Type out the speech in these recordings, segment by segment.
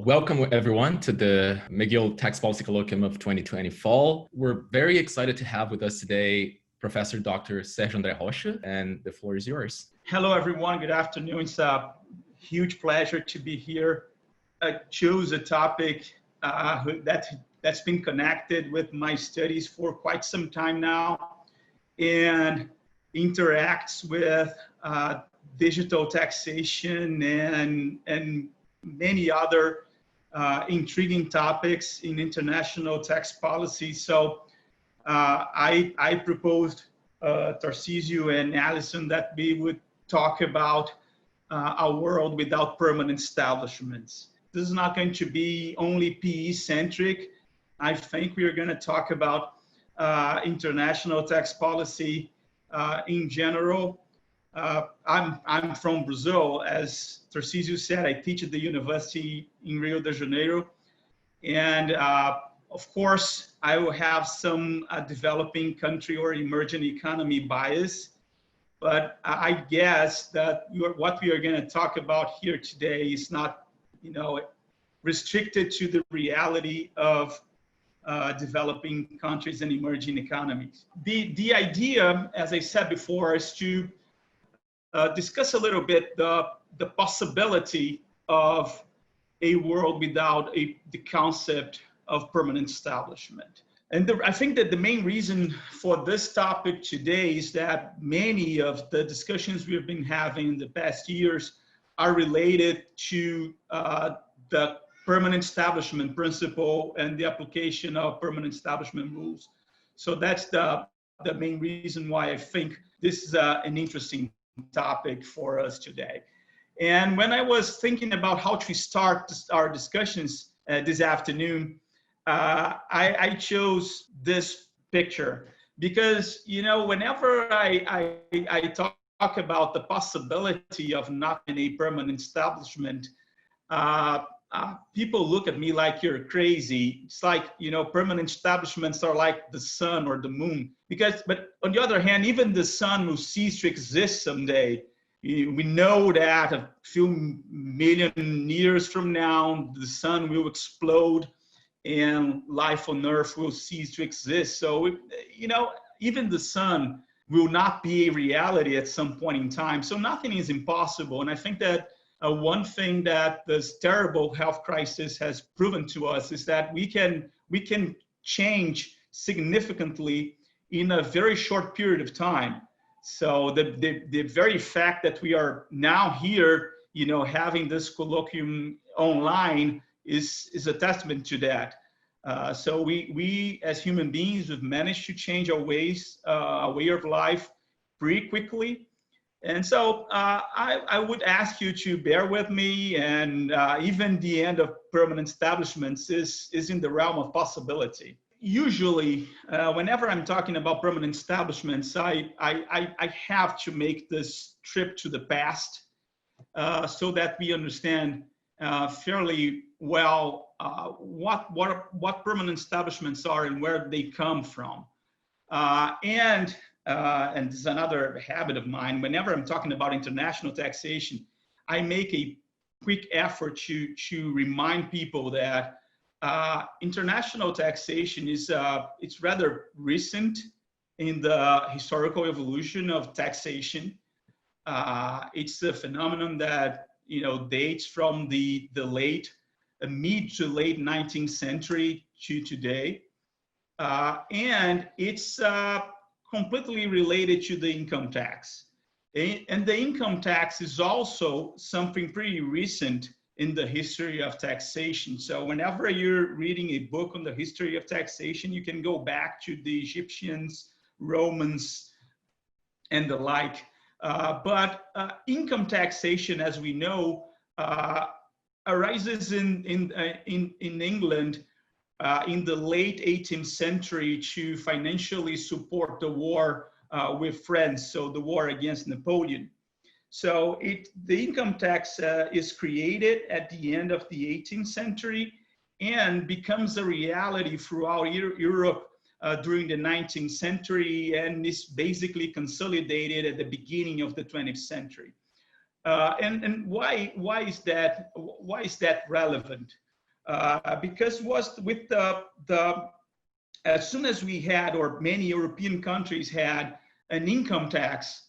Welcome everyone to the McGill Tax Policy Colloquium of 2020 fall. We're very excited to have with us today Professor Dr. Sergio Andre Rocha, and the floor is yours. Hello everyone, good afternoon. It's a huge pleasure to be here. I chose a topic that's been connected with my studies for quite some time now and interacts with digital taxation and many other intriguing topics in international tax policy. So I proposed Tarcísio and Alison that we would talk about a world without permanent establishments. This is not going to be only PE centric. I think we are going to talk about international tax policy in general. I'm from Brazil. As Tarcísio said, I teach at the university in Rio de Janeiro. And of course, I will have some developing country or emerging economy bias. But I guess that what we are going to talk about here today is not, restricted to the reality of developing countries and emerging economies. The idea, as I said before, is to discuss a little bit the possibility of a world without the concept of permanent establishment. And I think that the main reason for this topic today is that many of the discussions we've been having in the past years are related to the permanent establishment principle and the application of permanent establishment rules. So that's the main reason why I think this is an interesting topic for us today. And when I was thinking about how to start our discussions this afternoon, I chose this picture because, whenever I talk about the possibility of not in a permanent establishment, people look at me like you're crazy. It's like, permanent establishments are like the sun or the moon. But on the other hand, even the sun will cease to exist someday. We know that a few million years from now, the sun will explode and life on Earth will cease to exist. So, even the sun will not be a reality at some point in time. So nothing is impossible. And I think that one thing that this terrible health crisis has proven to us is that we can change significantly in a very short period of time. So the very fact that we are now here, having this colloquium online is a testament to that. So we as human beings have managed to change our way of life pretty quickly. And so I would ask you to bear with me, and even the end of permanent establishments is in the realm of possibility. Usually, whenever I'm talking about permanent establishments, I have to make this trip to the past so that we understand fairly well what permanent establishments are and where they come from. And this is another habit of mine. Whenever I'm talking about international taxation, I make a quick effort to remind people that international taxation is it's rather recent in the historical evolution of taxation. It's a phenomenon that dates from the mid to late 19th century to today, and it's completely related to the income tax. And the income tax is also something pretty recent in the history of taxation. So whenever you're reading a book on the history of taxation, you can go back to the Egyptians, Romans, and the like. But income taxation, as we know, arises in England in the late 18th century to financially support the war with France, so the war against Napoleon. So the income tax is created at the end of the 18th century and becomes a reality throughout Europe during the 19th century, and is basically consolidated at the beginning of the 20th century. And why is that relevant? because was with as soon as we had, or many European countries had, an income tax,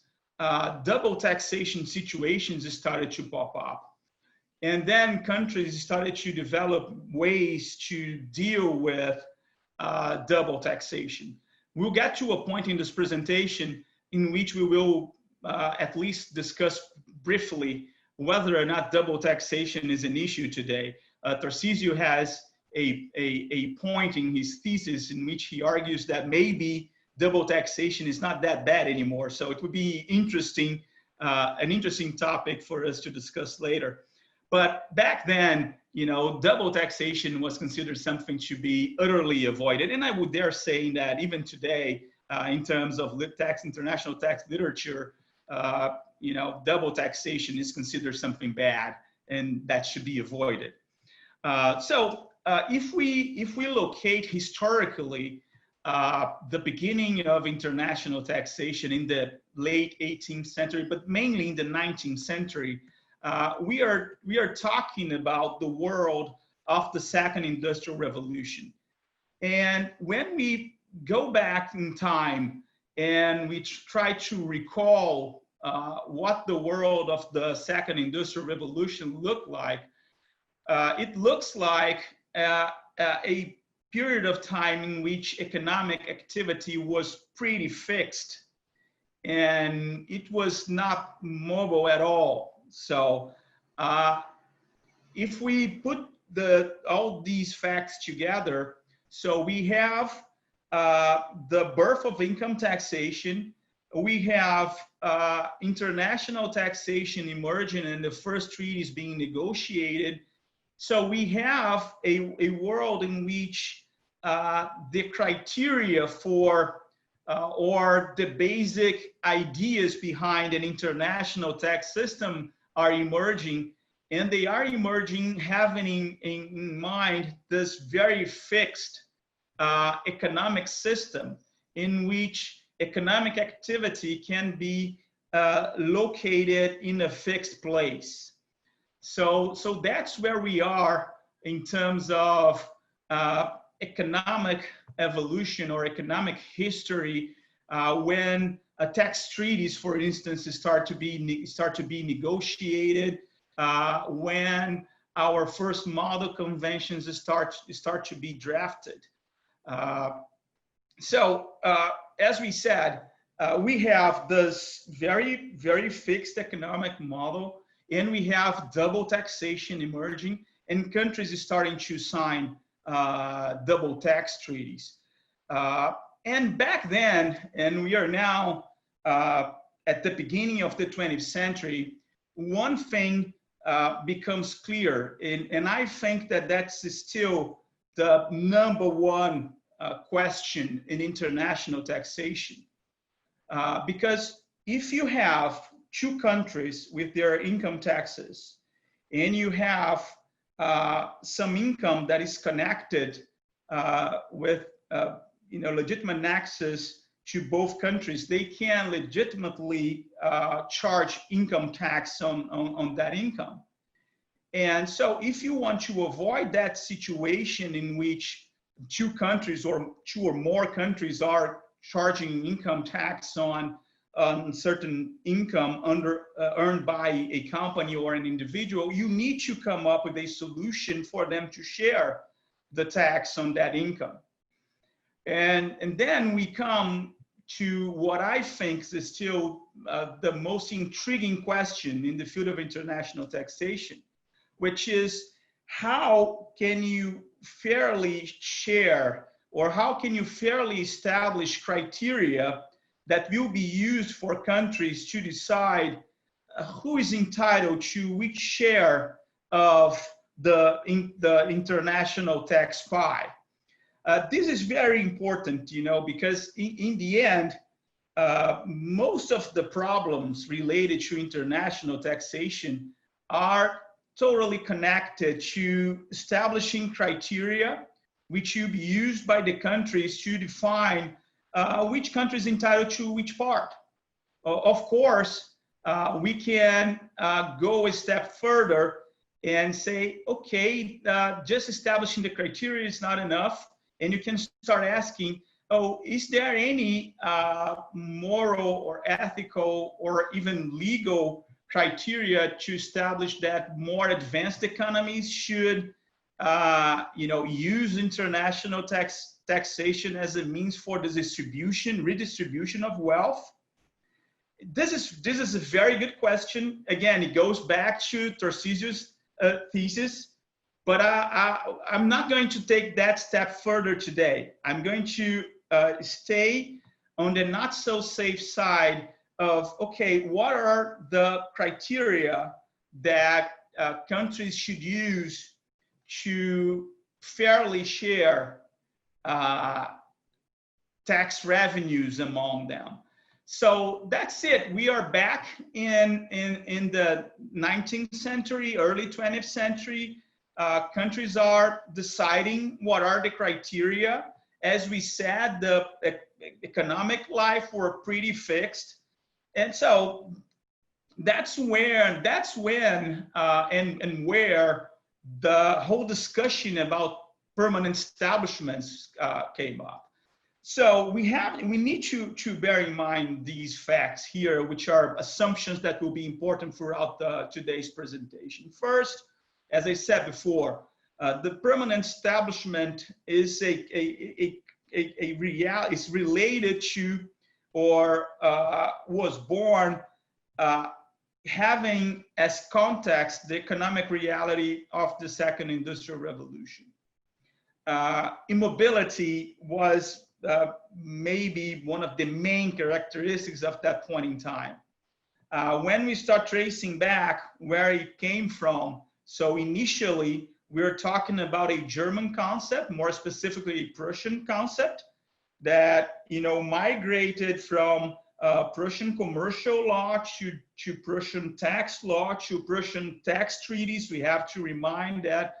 double taxation situations started to pop up. And then countries started to develop ways to deal with double taxation. We'll get to a point in this presentation in which we will at least discuss briefly whether or not double taxation is an issue today. Tarcísio has a point in his thesis in which he argues that maybe double taxation is not that bad anymore. So it would be interesting, an interesting topic for us to discuss later. But back then, you know, double taxation was considered something to be utterly avoided. And I would dare say that even today, in terms of international tax literature, you know, double taxation is considered something bad and that should be avoided. If we locate historically the beginning of international taxation in the late 18th century, but mainly in the 19th century, we are talking about the world of the Second Industrial Revolution. And when we go back in time and we try to recall what the world of the Second Industrial Revolution looked like, it looks like a period of time in which economic activity was pretty fixed and it was not mobile at all. So if we put all these facts together, so we have the birth of income taxation, we have international taxation emerging and the first treaties being negotiated. So we have a world in which the criteria for or the basic ideas behind an international tax system are emerging, and they are emerging having in mind this very fixed economic system in which economic activity can be located in a fixed place. So that's where we are in terms of economic evolution or economic history when tax treaties, for instance, start to be negotiated, when our first model conventions start to be drafted. As we said, we have this very, very fixed economic model, and we have double taxation emerging, and countries starting to sign double tax treaties. And back then, and we are now at the beginning of the 20th century, one thing becomes clear, and I think that that's still the number one question in international taxation. Because if you have two countries with their income taxes, and you have some income that is connected with legitimate access to both countries, they can legitimately charge income tax on that income. And so if you want to avoid that situation in which two countries or two or more countries are charging income tax on certain income earned by a company or an individual, you need to come up with a solution for them to share the tax on that income. And then we come to what I think is still the most intriguing question in the field of international taxation, which is how can you fairly share, or how can you fairly establish criteria that will be used for countries to decide who is entitled to which share of the international tax pie. This is very important, because in the end, most of the problems related to international taxation are totally connected to establishing criteria which will be used by the countries to define which country is entitled to which part. Of course, we can go a step further and say, okay, just establishing the criteria is not enough. And you can start asking, oh, is there any moral or ethical or even legal criteria to establish that more advanced economies should use international taxation as a means for the redistribution of wealth? This is a very good question. Again, it goes back to Tarcísio's thesis, but I'm not going to take that step further today. I'm going to stay on the not so safe side of, okay, what are the criteria that countries should use to fairly share tax revenues among them? So that's it. We are back in the 19th century, early 20th century. Countries are deciding what are the criteria. As we said, the economic life were pretty fixed. And so that's when and where the whole discussion about permanent establishments came up. So we need to bear in mind these facts here, which are assumptions that will be important throughout today's presentation. First, as I said before, the permanent establishment is is related to, or was born having as context the economic reality of the second industrial revolution. Immobility was maybe one of the main characteristics of that point in time. When we start tracing back where it came from, so initially we're talking about a German concept, more specifically a Prussian concept, that migrated from Prussian commercial law to Prussian tax law to Prussian tax treaties. We have to remind that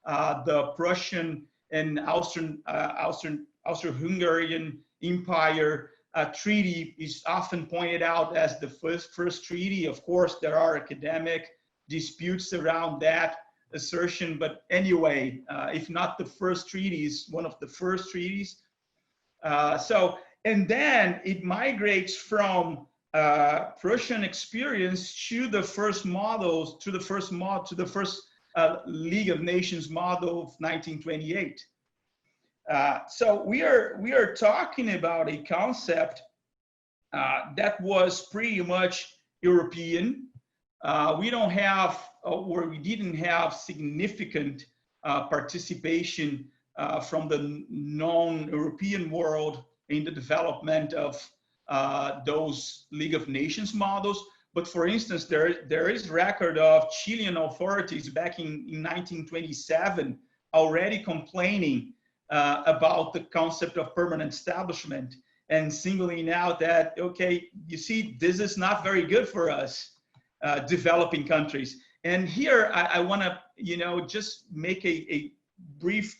the Prussian and Austro-Hungarian Empire treaty is often pointed out as the first treaty. Of course, there are academic disputes around that assertion, but anyway, if not the first treaties, one of the first treaties. And then it migrates from Prussian experience to the first models, to the first League of Nations model of 1928. So we are talking about a concept that was pretty much European. We don't have, or we didn't have significant participation from the non-European world in the development of those League of Nations models. But for instance, there is record of Chilean authorities back in 1927 already complaining about the concept of permanent establishment and singling out that, okay, you see, this is not very good for us, developing countries. And here I want to, just make a brief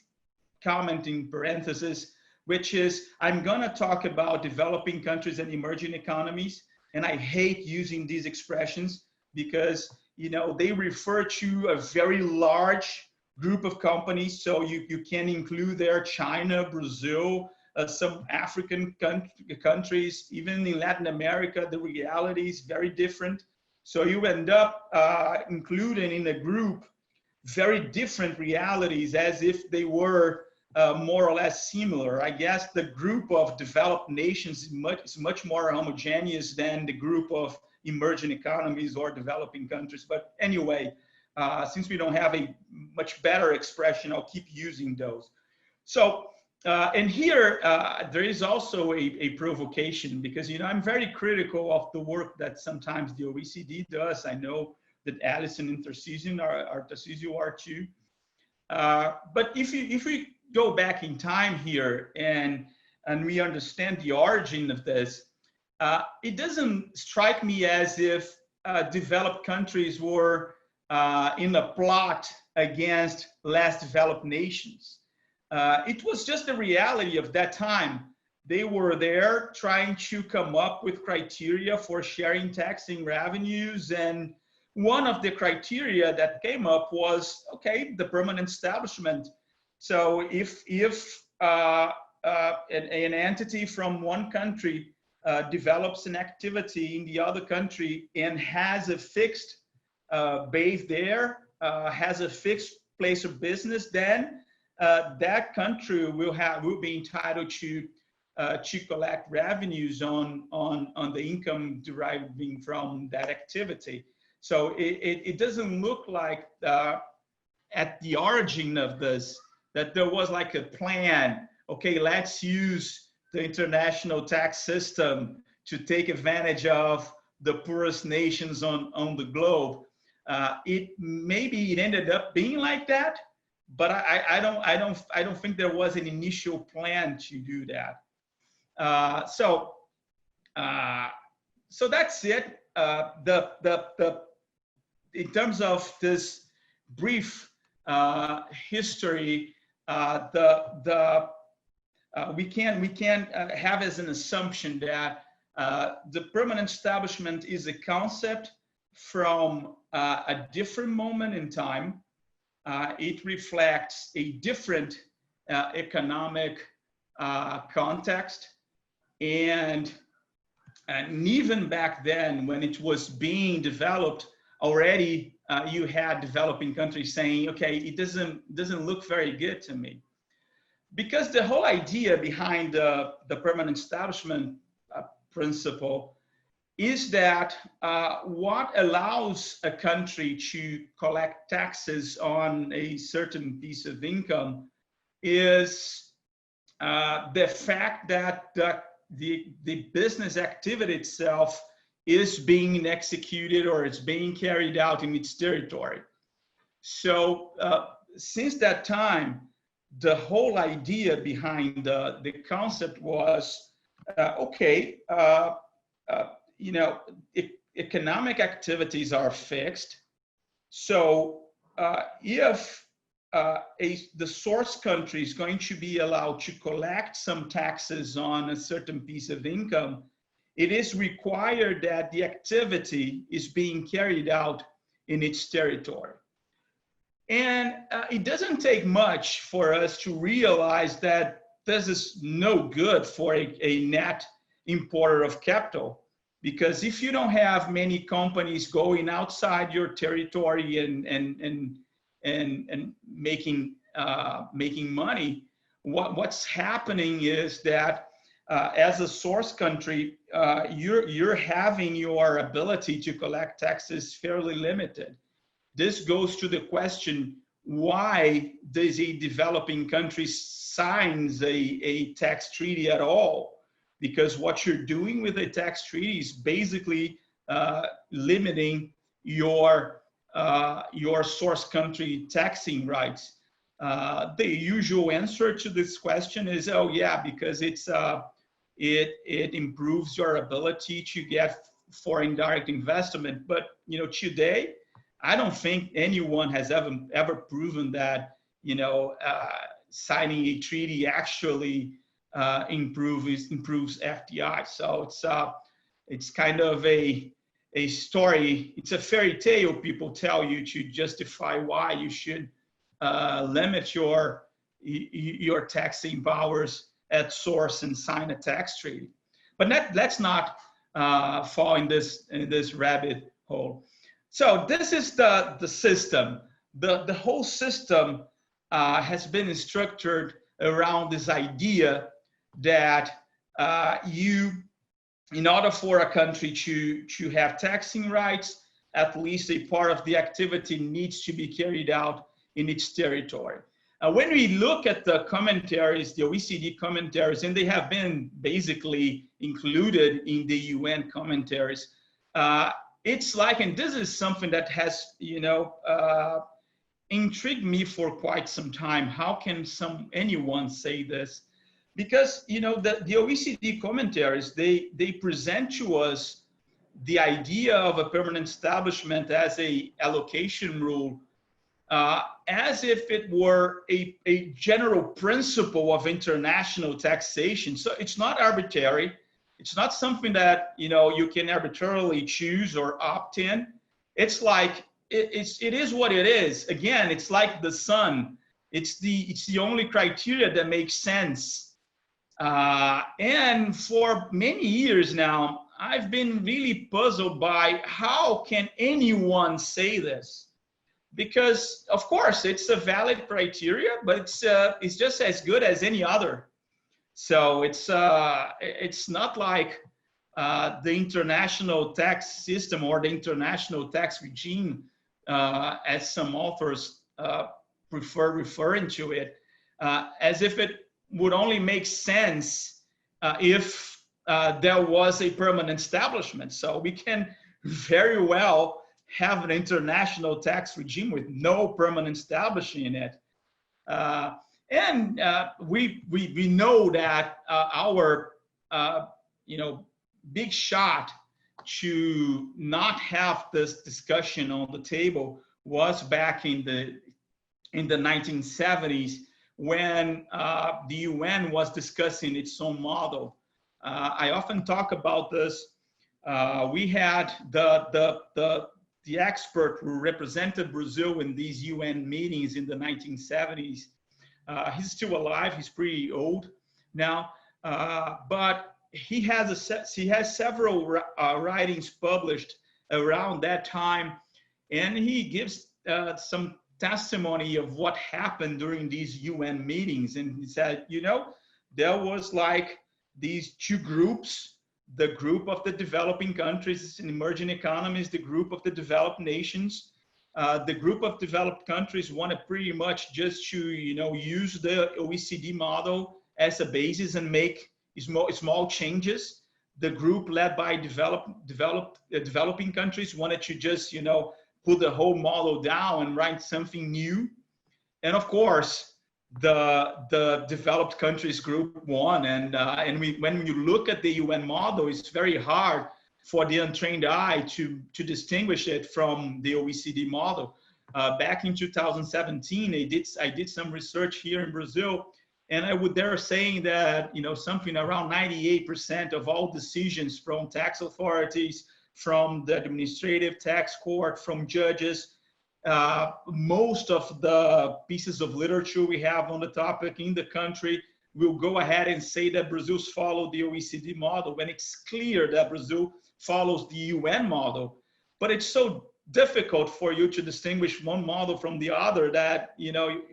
comment in parenthesis, which is I'm going to talk about developing countries and emerging economies. And I hate using these expressions because, they refer to a very large group of companies. So you can include there China, Brazil, some African countries, even in Latin America, the reality is very different. So you end up including in a group very different realities as if they were more or less similar. I guess the group of developed nations is much more homogeneous than the group of emerging economies or developing countries. But anyway, since we don't have a much better expression, I'll keep using those. So, and here, there is also a provocation because, I'm very critical of the work that sometimes the OECD does. I know that Alison and Tarcísio are too. But if we go back in time here and we understand the origin of this, it doesn't strike me as if developed countries were in a plot against less developed nations. It was just the reality of that time. They were there trying to come up with criteria for sharing taxing revenues, and one of the criteria that came up was, okay, the permanent establishment. So if an entity from one country develops an activity in the other country and has a fixed base there, has a fixed place of business, then that country will be entitled to collect revenues on the income deriving from that activity. So it doesn't look like at the origin of this that there was like a plan. Okay, let's use the international tax system to take advantage of the poorest nations on the globe. Maybe it ended up being like that, but I don't think there was an initial plan to do that. So that's it. In terms of this brief history, we can have as an assumption that the permanent establishment is a concept from a different moment in time. It reflects a different economic context, and even back then, when it was being developed, already you had developing countries saying, okay, it doesn't look very good to me. Because the whole idea behind the permanent establishment principle is that what allows a country to collect taxes on a certain piece of income is the fact that the business activity itself is being executed or it's being carried out in its territory. So since that time, the whole idea behind the concept was, economic activities are fixed. So if the source country is going to be allowed to collect some taxes on a certain piece of income, it is required that the activity is being carried out in its territory. And it doesn't take much for us to realize that this is no good for a net importer of capital, because if you don't have many companies going outside your territory and making money, what's happening is that as a source country, you're having your ability to collect taxes fairly limited. This goes to the question, why does a developing country signs a tax treaty at all? Because what you're doing with a tax treaty is basically limiting your source country taxing rights. The usual answer to this question is, oh yeah, because it improves your ability to get foreign direct investment. But today, I don't think anyone has ever proven that signing a treaty actually improves FDI. So it's kind of a story. It's a fairy tale people tell you to justify why you should limit your taxing powers at source and sign a tax treaty. But let's not fall in this rabbit hole. So this is the system. The whole system has been structured around this idea that in order for a country to have taxing rights, at least a part of the activity needs to be carried out in its territory. When we look at the commentaries, the OECD commentaries, and they have been basically included in the UN commentaries, it's like, and this is something that has, intrigued me for quite some time. How can anyone say this? Because, the OECD commentaries, they present to us the idea of a permanent establishment as a allocation rule, as if it were a general principle of international taxation. So it's not arbitrary. It's not something that, you can arbitrarily choose or opt in. it's like it is what it is. Again, it's like the sun. It's the only criteria that makes sense. And for many years now, I've been really puzzled by how can anyone say this? Because of course it's a valid criteria, but it's just as good as any other. So it's not like the international tax system or the international tax regime, as some authors prefer referring to it, as if it would only make sense if there was a permanent establishment. So we can very well have an international tax regime with no permanent establishment in it. And we know that our big shot to not have this discussion on the table was back in the 1970s, when the UN was discussing its own model. I often talk about this. We had the expert who represented Brazil in these UN meetings in the 1970s. He's still alive. He's pretty old now, but he has several writings published around that time, and he gives some testimony of what happened during these UN meetings. And he said, there was like these two groups: the group of the developing countries and emerging economies, the group of the developed nations. The group of developed countries wanted pretty much just to, use the OECD model as a basis and make small changes. The group led by developing countries wanted to just, put the whole model down and write something new. And of course, the developed countries group won. And when you look at the UN model, it's very hard for the untrained eye to distinguish it from the OECD model. Back in 2017, I did some research here in Brazil, and I would dare saying that something around 98% of all decisions from tax authorities, from the administrative tax court, from judges, most of the pieces of literature we have on the topic in the country will go ahead and say that Brazil's followed the OECD model, when it's clear that Brazil follows the UN model. But it's so difficult for you to distinguish one model from the other that,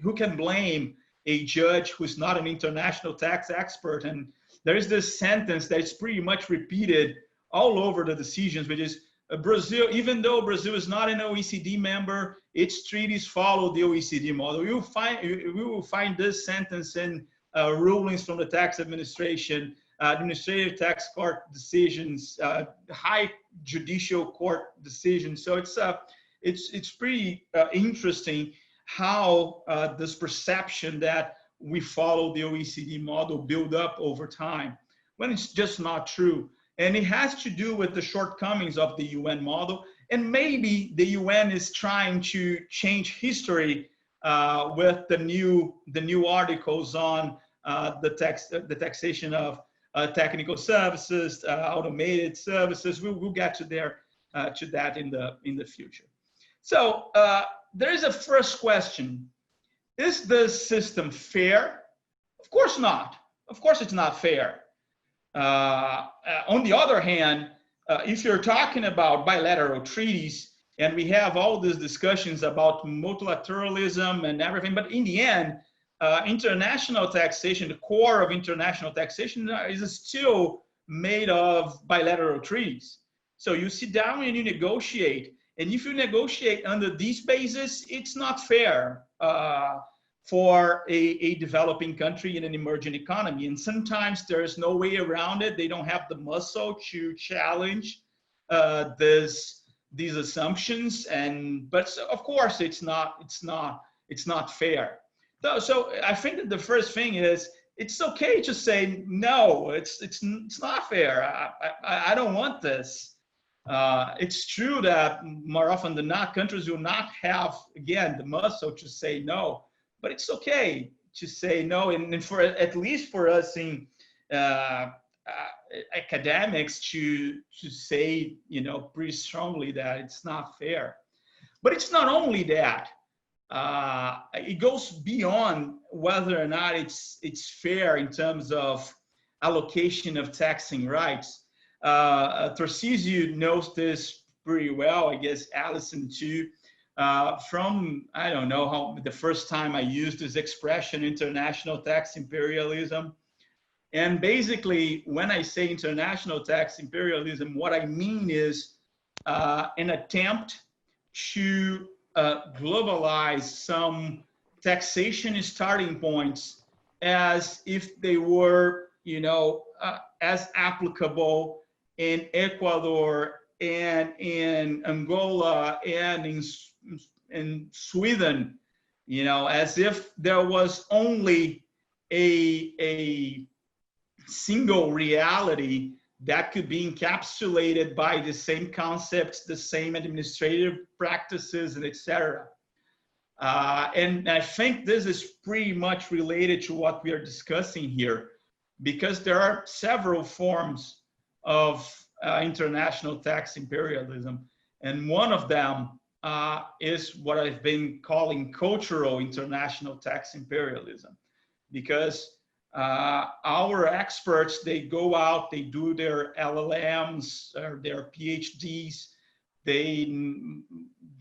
who can blame a judge who's not an international tax expert? And there is this sentence that is pretty much repeated all over the decisions, which is Brazil, even though Brazil is not an OECD member, its treaties follow the OECD model. We will find this sentence in rulings from the tax administration, administrative tax court decisions, high judicial court decisions. So it's pretty interesting how this perception that we follow the OECD model build up over time, when it's just not true. And it has to do with the shortcomings of the UN model. And maybe the UN is trying to change history with the new articles on the taxation of technical services, automated services. We'll get to that in the future. So there is a first question: is this system fair? Of course not. Of course it's not fair. On the other hand, if you're talking about bilateral treaties, and we have all these discussions about multilateralism and everything, but in the end, international taxation, the core of international taxation, is still made of bilateral treaties. So you sit down and you negotiate. And if you negotiate under these bases, it's not fair for a developing country in an emerging economy. And sometimes there's no way around it. They don't have the muscle to challenge these assumptions. But of course, it's not fair. So I think that the first thing is, it's okay to say no. It's not fair. I don't want this. It's true that more often than not, countries will not have, again, the muscle to say no. But it's okay to say no, and for at least for us academics to say, pretty strongly that it's not fair. But it's not only that. It goes beyond whether or not it's fair in terms of allocation of taxing rights. Tarcísio knows this pretty well, I guess Alison too, from, I don't know how, the first time I used this expression, international tax imperialism. And basically, when I say international tax imperialism, what I mean is an attempt to globalize some taxation starting points as if they were, as applicable in Ecuador and in Angola and in Sweden, as if there was only a single reality that could be encapsulated by the same concepts, the same administrative practices, and etc. And I think this is pretty much related to what we are discussing here, because there are several forms of international tax imperialism. And one of them is what I've been calling cultural international tax imperialism, because our experts, they go out, they do their LLMs or their PhDs. They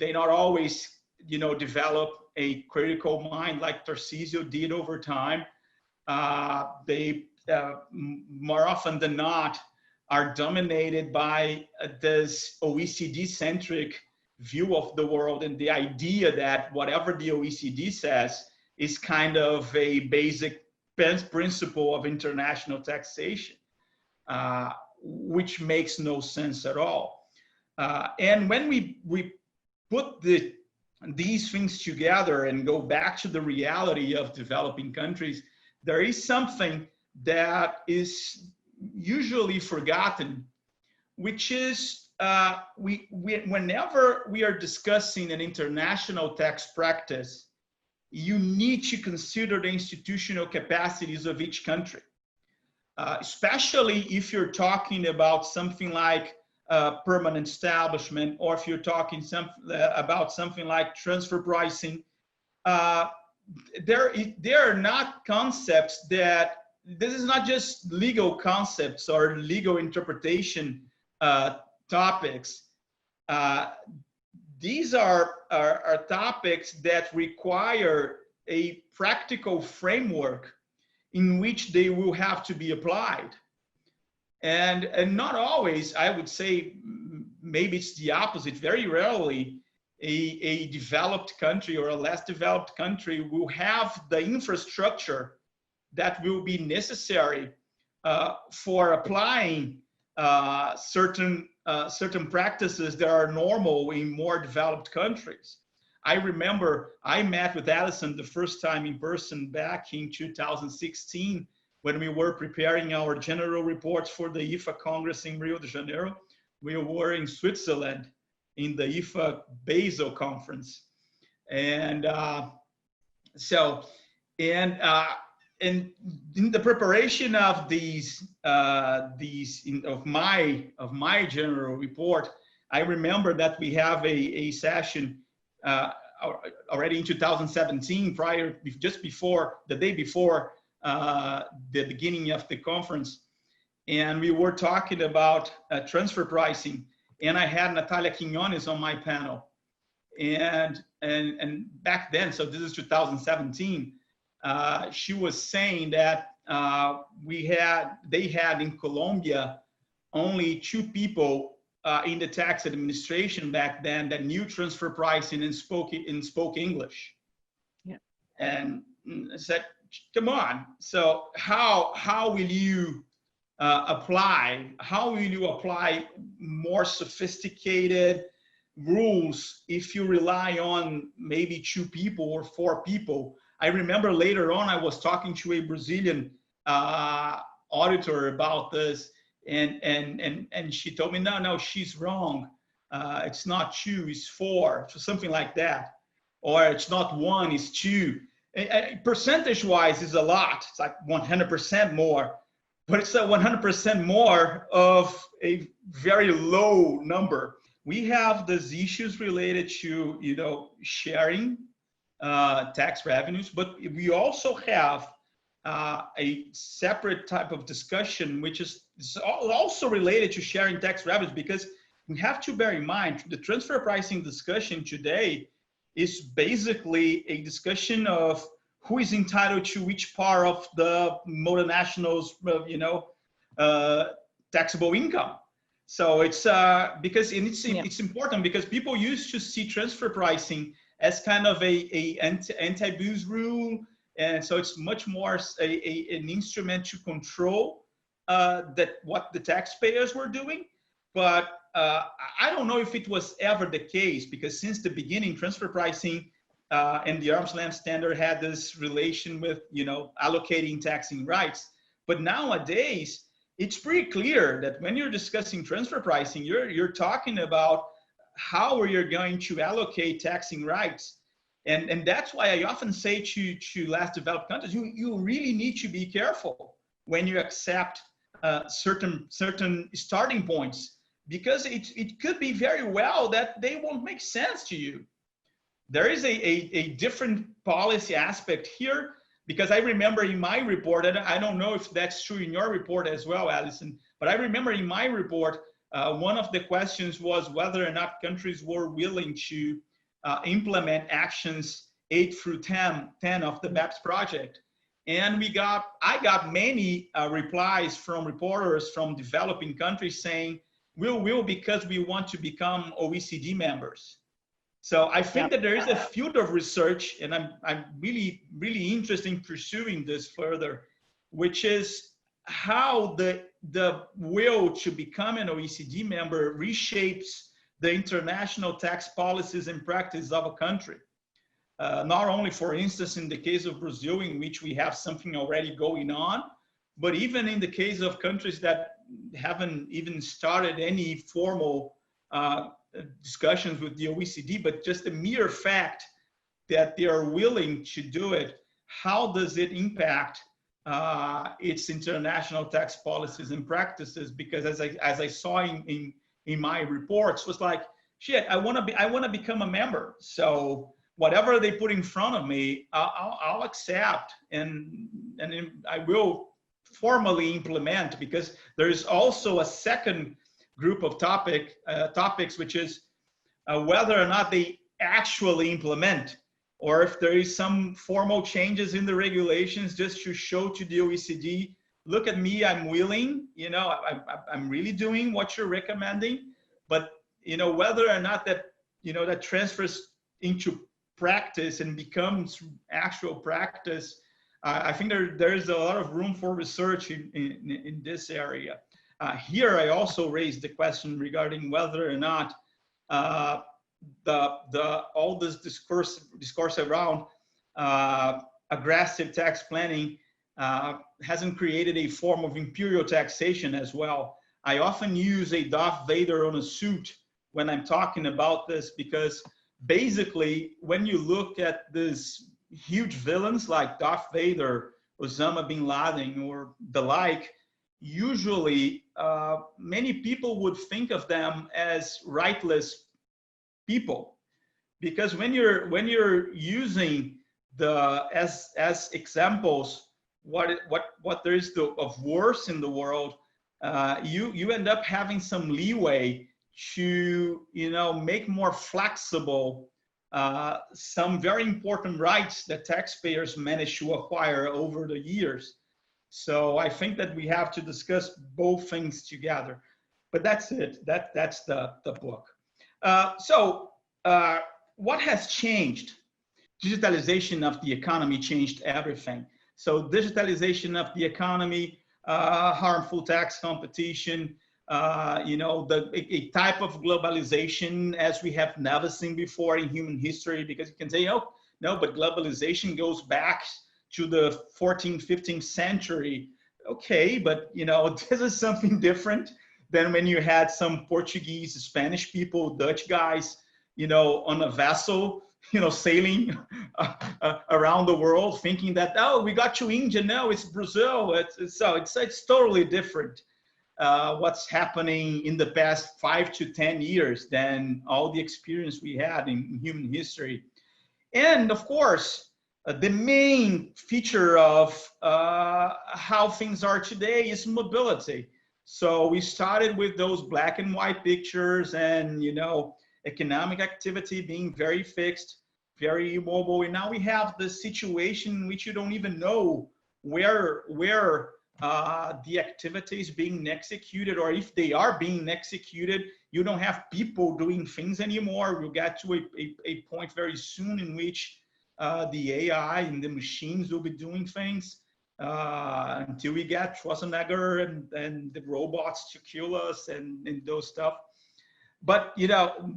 not always, develop a critical mind like Tarcísio did over time. They more often than not are dominated by this OECD-centric view of the world and the idea that whatever the OECD says is kind of a basic principle of international taxation, which makes no sense at all. And when we put these things together and go back to the reality of developing countries, there is something that is usually forgotten, which is whenever we are discussing an international tax practice, you need to consider the institutional capacities of each country, especially if you're talking about something like permanent establishment, or if you're talking about something like transfer pricing. There are not concepts that, this is not just legal concepts or legal interpretation topics. These are topics that require a practical framework in which they will have to be applied. And not always, I would say, maybe it's the opposite. Very rarely, a developed country or a less developed country will have the infrastructure that will be necessary for applying certain practices that are normal in more developed countries. I remember I met with Alison the first time in person back in 2016 when we were preparing our general reports for the IFA Congress in Rio de Janeiro. We were in Switzerland in the IFA Basel conference. And and in the preparation of of my general report, I remember that we have a session already in 2017, just before the day before the beginning of the conference, and we were talking about transfer pricing, and I had Natalia Quinones on my panel, and back then, so this is 2017. She was saying that they had in Colombia only 2 people in the tax administration back then that knew transfer pricing and spoke English. Yeah. And I said, come on. So how will you apply more sophisticated rules if you rely on maybe 2 people or 4 people? I remember later on, I was talking to a Brazilian auditor about this, and she told me, no, she's wrong. It's not 2, it's 4, so something like that. Or it's not 1, it's 2. Percentage-wise is a lot. It's like 100% more. but it's a 100% more of a very low number. We have these issues related to, sharing tax revenues, but we also have a separate type of discussion, which is also related to sharing tax revenues, because we have to bear in mind the transfer pricing discussion today is basically a discussion of who is entitled to which part of the multinationals, taxable income. So it's because it's important, because people used to see transfer pricing as kind of a anti-abuse rule, and so it's much more an instrument to control that what the taxpayers were doing. But I don't know if it was ever the case, because since the beginning, transfer pricing and the arm's length standard had this relation with, allocating taxing rights. But nowadays, it's pretty clear that when you're discussing transfer pricing, you're talking about how you're going to allocate taxing rights. And that's why I often say to less developed countries, you really need to be careful when you accept certain starting points, because it could be very well that they won't make sense to you. There is a different policy aspect here, because I remember in my report, and I don't know if that's true in your report as well, Alison, but I remember in my report, one of the questions was whether or not countries were willing to implement actions 8 through 10 of the BEPS project. And I got many replies from reporters from developing countries saying, we will because we want to become OECD members. So I think that there is a field of research, and I'm really, really interested in pursuing this further, which is how the will to become an OECD member reshapes the international tax policies and practice of a country. Not only, for instance, in the case of Brazil, in which we have something already going on, but even in the case of countries that haven't even started any formal discussions with the OECD, but just the mere fact that they are willing to do it, how does it impact its international tax policies and practices? Because as I saw in my reports, was like, shit, I want to become a member. So whatever they put in front of me, I'll accept, and I will formally implement, because there is also a second group of topics, which is whether or not they actually implement, or if there is some formal changes in the regulations just to show to the OECD, look at me, I'm willing, I'm really doing what you're recommending. But whether or not that that transfers into practice and becomes actual practice, I think there is a lot of room for research in this area. Here, I also raised the question regarding whether or not all this discourse around aggressive tax planning hasn't created a form of imperial taxation as well. I often use a Darth Vader on a suit when I'm talking about this, because basically, when you look at these huge villains like Darth Vader, Osama bin Laden, or the like, usually many people would think of them as rightless people, because when you're using as examples what there is of worse in the world, you end up having some leeway to make more flexible some very important rights that taxpayers managed to acquire over the years. So I think that we have to discuss both things together. But that's it. That's the book. So what has changed? Digitalization of the economy changed everything. So digitalization of the economy, harmful tax competition, a type of globalization as we have never seen before in human history, because you can say, oh, no, but globalization goes back to the 14th, 15th century. Okay, but this is something different than when you had some Portuguese, Spanish people, Dutch guys, on a vessel sailing around the world, thinking that, oh, we got to India, no, it's Brazil. It's totally different. What's happening in the past 5 to 10 years than all the experience we had in human history. And of course, the main feature of how things are today is mobility. So we started with those black and white pictures and, economic activity being very fixed, very immobile. And now we have the situation in which you don't even know where the activity is being executed, or if they are being executed. You don't have people doing things anymore. We'll get to a point very soon in which the AI and the machines will be doing things until we get Schwarzenegger and the robots to kill us and those stuff. But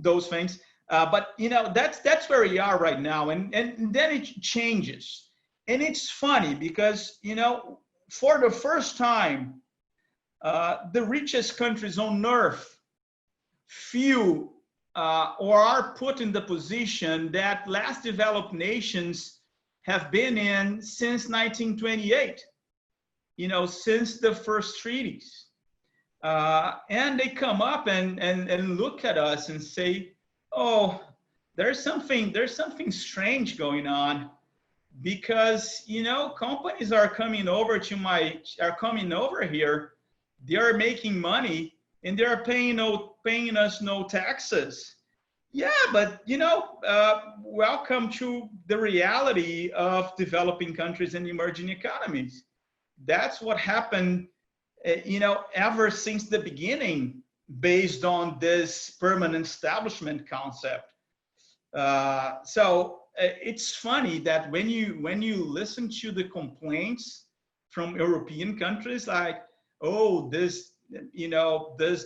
those things. But that's where we are right now, and then it changes, and it's funny because for the first time, the richest countries on earth feel or are put in the position that less developed nations have been in since 1928, since the first treaties. And they come up and look at us and say, oh, there's something strange going on, because companies are coming over here, they are making money and they are paying us no taxes. Yeah, but welcome to the reality of developing countries and emerging economies. That's what happened ever since the beginning, based on this permanent establishment concept. So it's funny that when you listen to the complaints from European countries, like, oh, this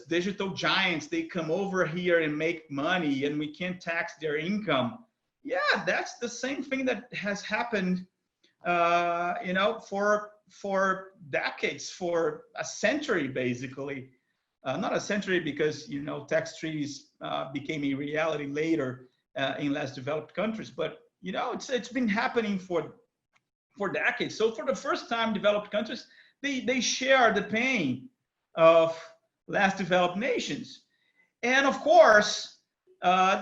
digital giants, they come over here and make money and we can't tax their income. Yeah, that's the same thing that has happened, for decades, for a century, basically. Not a century, because tax treaties became a reality later in less developed countries, but it's been happening for decades. So for the first time, developed countries, they share the pain of less developed nations, and of course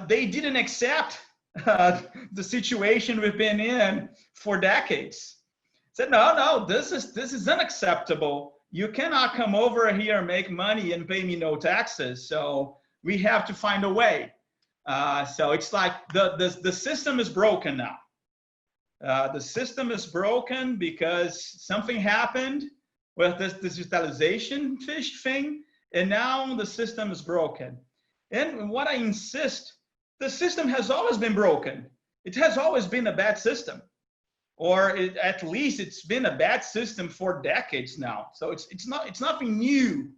they didn't accept the situation we've been in for decades. Said, no, this is unacceptable. You cannot come over here and make money and pay me no taxes. So we have to find a way. So it's like the system is broken now. The system is broken because something happened with this digitalization thing, and now the system is broken. And what I insist, the system has always been broken. It has always been a bad system. Or at least it's been a bad system for decades now. So it's nothing new.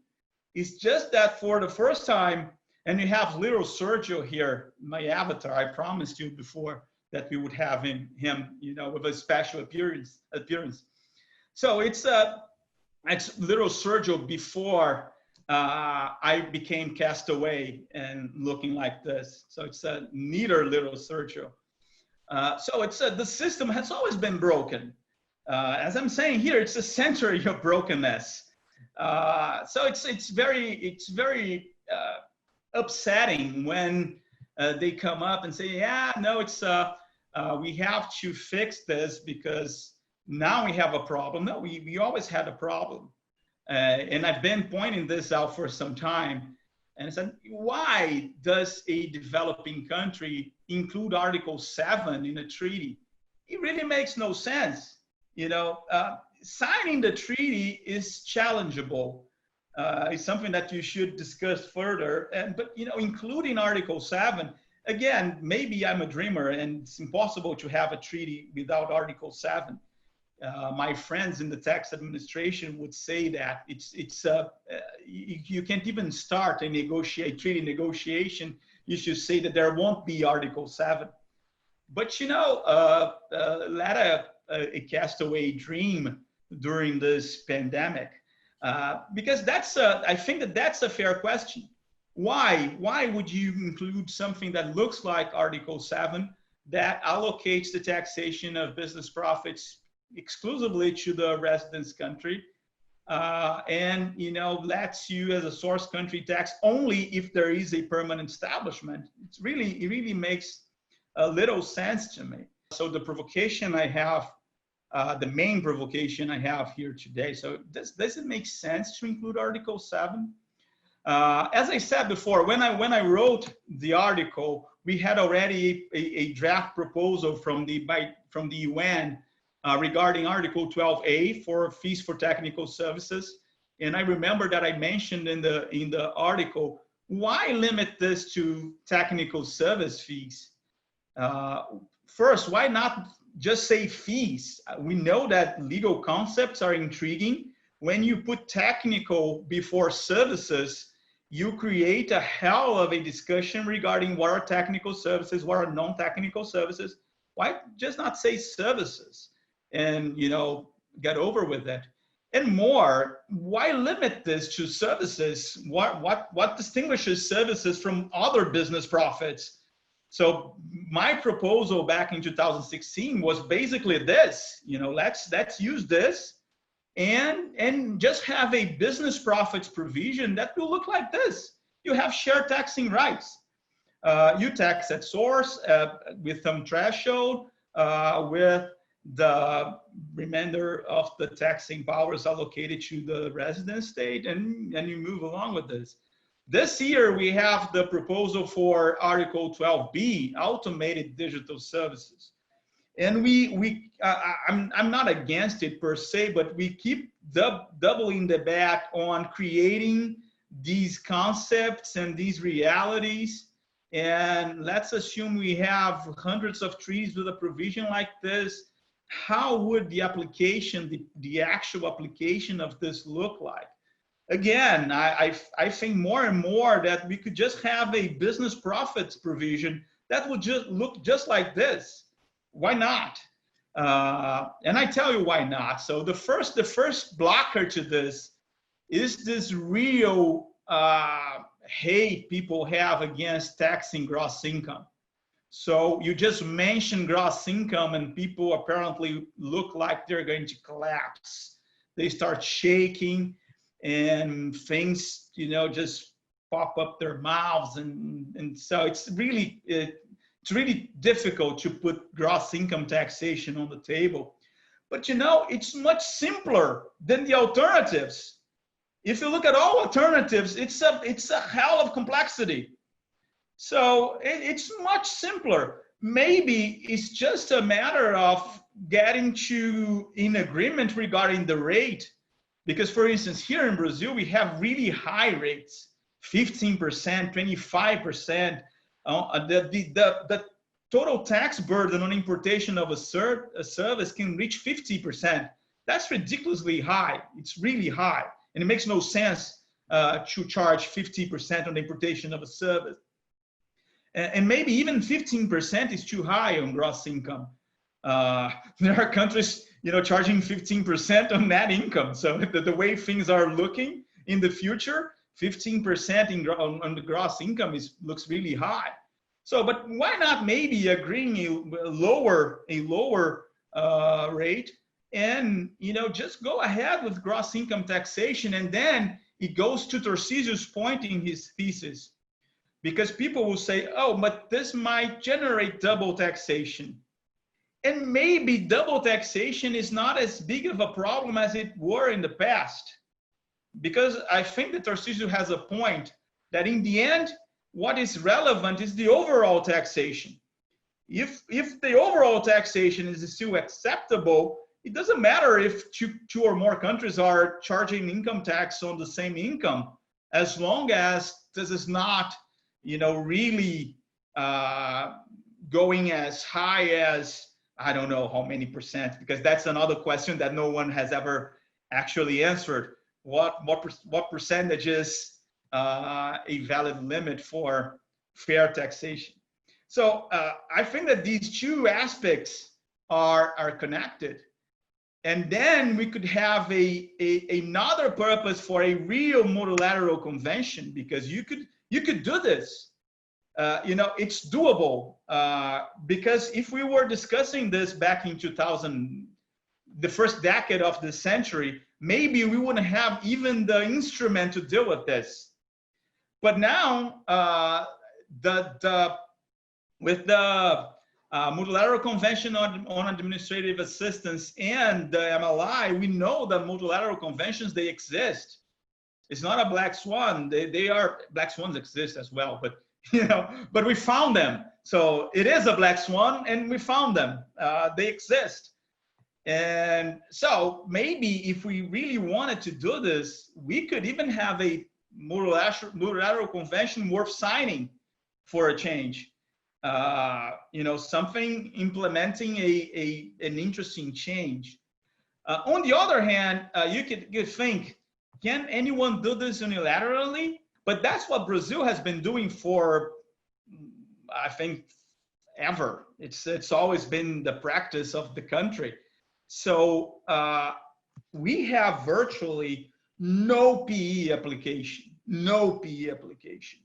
It's just that for the first time, and you have little Sergio here, my avatar. I promised you before that we would have him, with a special appearance. So it's little Sergio before I became castaway and looking like this. So it's a neater little Sergio. So it's the system has always been broken. As I'm saying here, it's a century of brokenness. So it's very upsetting when they come up and say, yeah, no, it's we have to fix this because now we have a problem. No, we always had a problem. And I've been pointing this out for some time. And I said, why does a developing country include Article 7 in a treaty? It really makes no sense. Signing the treaty is challengeable. It's something that you should discuss further. But including Article 7, again, maybe I'm a dreamer and it's impossible to have a treaty without Article 7. My friends in the tax administration would say that you can't even start a treaty negotiation. You should say that there won't be Article 7. But let a castaway dream during this pandemic, because I think that's a fair question. Why would you include something that looks like Article 7 that allocates the taxation of business profits exclusively to the residence country, and lets you as a source country tax only if there is a permanent establishment. It really makes a little sense to me. So the provocation I have, the main provocation I have here today. So does it make sense to include Article 7? As I said before, when I wrote the article, we had already a draft proposal from the UN regarding Article 12A for fees for technical services. And I remember that I mentioned in the article, why limit this to technical service fees? First, why not just say fees? We know that legal concepts are intriguing. When you put technical before services, you create a hell of a discussion regarding what are technical services, what are non-technical services. Why just not say services and get over with it? And more, why limit this to services? What distinguishes services from other business profits? So my proposal back in 2016 was basically this, let's use this and just have a business profits provision that will look like this. You have shared taxing rights. You tax at source with some threshold, with the remainder of the taxing powers allocated to the resident state, and you move along with this. This year, we have the proposal for Article 12B, automated digital services. And I'm not against it per se, but we keep doubling the bet on creating these concepts and these realities. And let's assume we have hundreds of trees with a provision like this. How would the application, the actual application of this look like? Again, I think more and more that we could just have a business profits provision that would just look just like this. Why not? And I tell you why not. So the first blocker to this is this real hate people have against taxing gross income. So you just mention gross income and people apparently look like they're going to collapse. They start shaking and things, just pop up their mouths. And so it's really difficult to put gross income taxation on the table. But it's much simpler than the alternatives. If you look at all alternatives, it's a hell of complexity. So it's much simpler. Maybe it's just a matter of getting in agreement regarding the rate. Because, for instance, here in Brazil, we have really high rates, 15%, 25%. The total tax burden on importation of a service can reach 50%. That's ridiculously high. It's really high. And it makes no sense to charge 50% on the importation of a service. And maybe even 15% is too high on gross income. There are countries, charging 15% on net income. So the way things are looking in the future, 15% on the gross income looks really high. So, but why not maybe agreeing a lower rate, and just go ahead with gross income taxation, and then it goes to Tarcísio's point in his thesis, because people will say, oh, but this might generate double taxation. And maybe double taxation is not as big of a problem as it were in the past. Because I think that Tarcísio has a point that in the end, what is relevant is the overall taxation. If the overall taxation is still acceptable, it doesn't matter if two or more countries are charging income tax on the same income, as long as this is not, really going as high as, I don't know how many percent, because that's another question that no one has ever actually answered. What percentage is a valid limit for fair taxation? So I think that these two aspects are connected. And then we could have another purpose for a real multilateral convention, because you could do this. it's doable, because if we were discussing this back in 2000, the first decade of the century, maybe we wouldn't have even the instrument to deal with this. But now, with the Multilateral Convention on Administrative Assistance and the MLI, we know that multilateral conventions, they exist. It's not a black swan. They are, black swans exist as well, but but we found them. So it is a black swan, and we found them. They exist. And so maybe if we really wanted to do this, we could even have a multilateral convention worth signing for a change. Something implementing an interesting change. On the other hand, you could think, can anyone do this unilaterally? But that's what Brazil has been doing for, I think, ever. It's always been the practice of the country. So we have virtually no PE application, no PE application.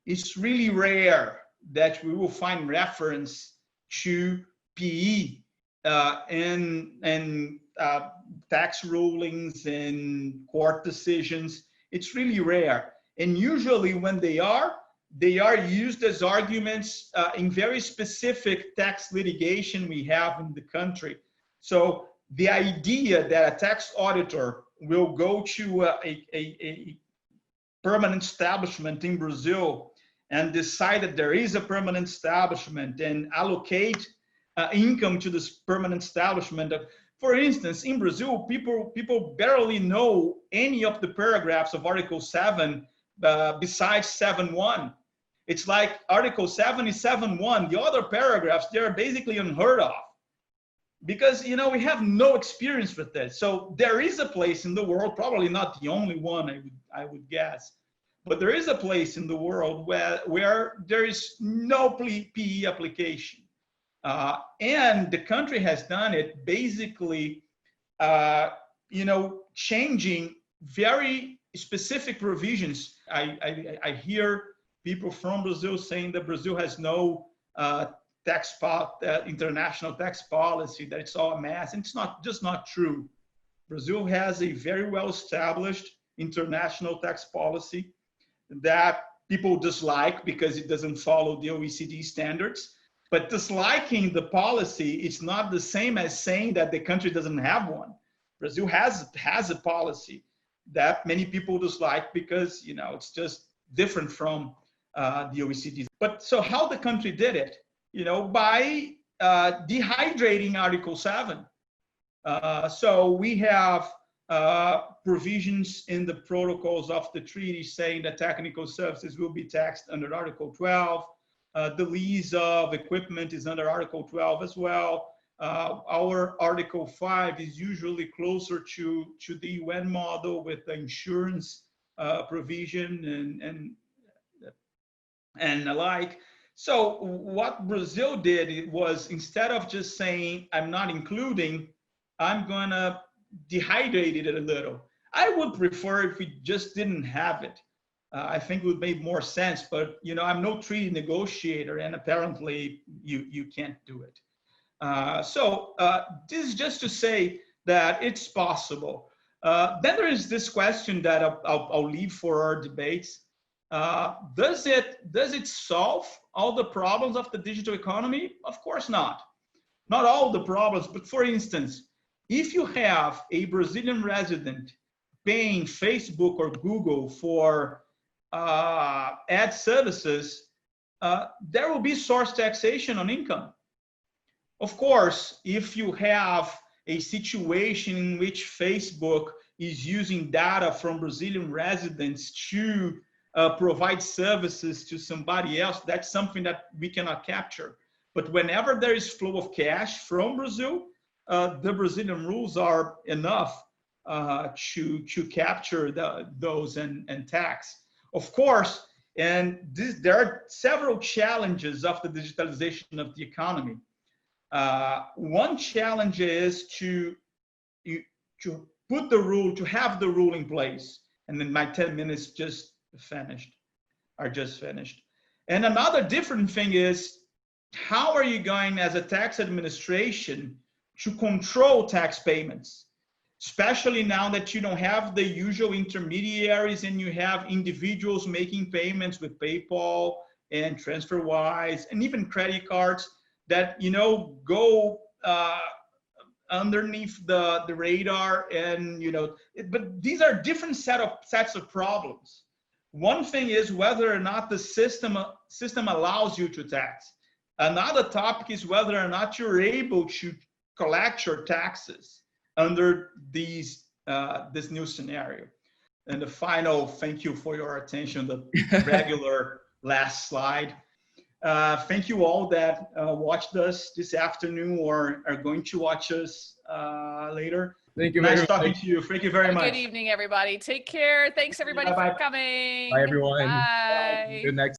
It's really rare that we will find reference to PE in tax rulings and court decisions. It's really rare. And usually when they are used as arguments in very specific tax litigation we have in the country. So the idea that a tax auditor will go to a permanent establishment in Brazil and decide that there is a permanent establishment and allocate income to this permanent establishment. For instance, in Brazil, people barely know any of the paragraphs of Article 7 besides 7.1. It's like Article 7 is 7.1. The other paragraphs, they're basically unheard of, because we have no experience with this. So there is a place in the world, probably not the only one, I would guess, but there is a place in the world where there is no PE application. And the country has done it basically, changing very specific provisions. I hear people from Brazil saying that Brazil has no international tax policy, that it's all a mess. And it's just not true. Brazil has a very well-established international tax policy that people dislike because it doesn't follow the OECD standards. But disliking the policy, it's not the same as saying that the country doesn't have one. Brazil has a policy that many people dislike because it's just different from the OECD. But so how the country did it? By dehydrating Article 7. So we have provisions in the protocols of the treaty saying that technical services will be taxed under Article 12. The lease of equipment is under Article 12 as well. Our Article 5 is usually closer to the UN model with the insurance provision and the like. So what Brazil did was, instead of just saying, I'm not including, I'm going to dehydrate it a little. I would prefer if we just didn't have it. I think it would make more sense, but I'm no treaty negotiator, and apparently you can't do it. So this is just to say that it's possible. Then there is this question that I'll leave for our debates. Does it solve all the problems of the digital economy? Of course not. Not all the problems, but for instance, if you have a Brazilian resident paying Facebook or Google for ad services, there will be source taxation on income. Of course, if you have a situation in which Facebook is using data from Brazilian residents to provide services to somebody else, that's something that we cannot capture. But whenever there is flow of cash from Brazil, the Brazilian rules are enough to capture those and tax. Of course, and there are several challenges of the digitalization of the economy. One challenge is to put the rule, to have the rule in place. And then my 10 minutes just finished. And another different thing is, how are you going as a tax administration to control tax payments? Especially now that you don't have the usual intermediaries and you have individuals making payments with PayPal and TransferWise and even credit cards that, you know, go underneath the radar, and, you know, but these are different sets of problems. One thing is whether or not the system allows you to tax. Another topic is whether or not you're able to collect your taxes under this new scenario. And the final, thank you for your attention, the regular last slide. Thank you all that watched us this afternoon or are going to watch us later. Thank you. Nice talking to you. Thank you very much. Good evening, everybody. Take care. Thanks, everybody, Bye-bye. for coming. Bye, everyone. Bye. Good next.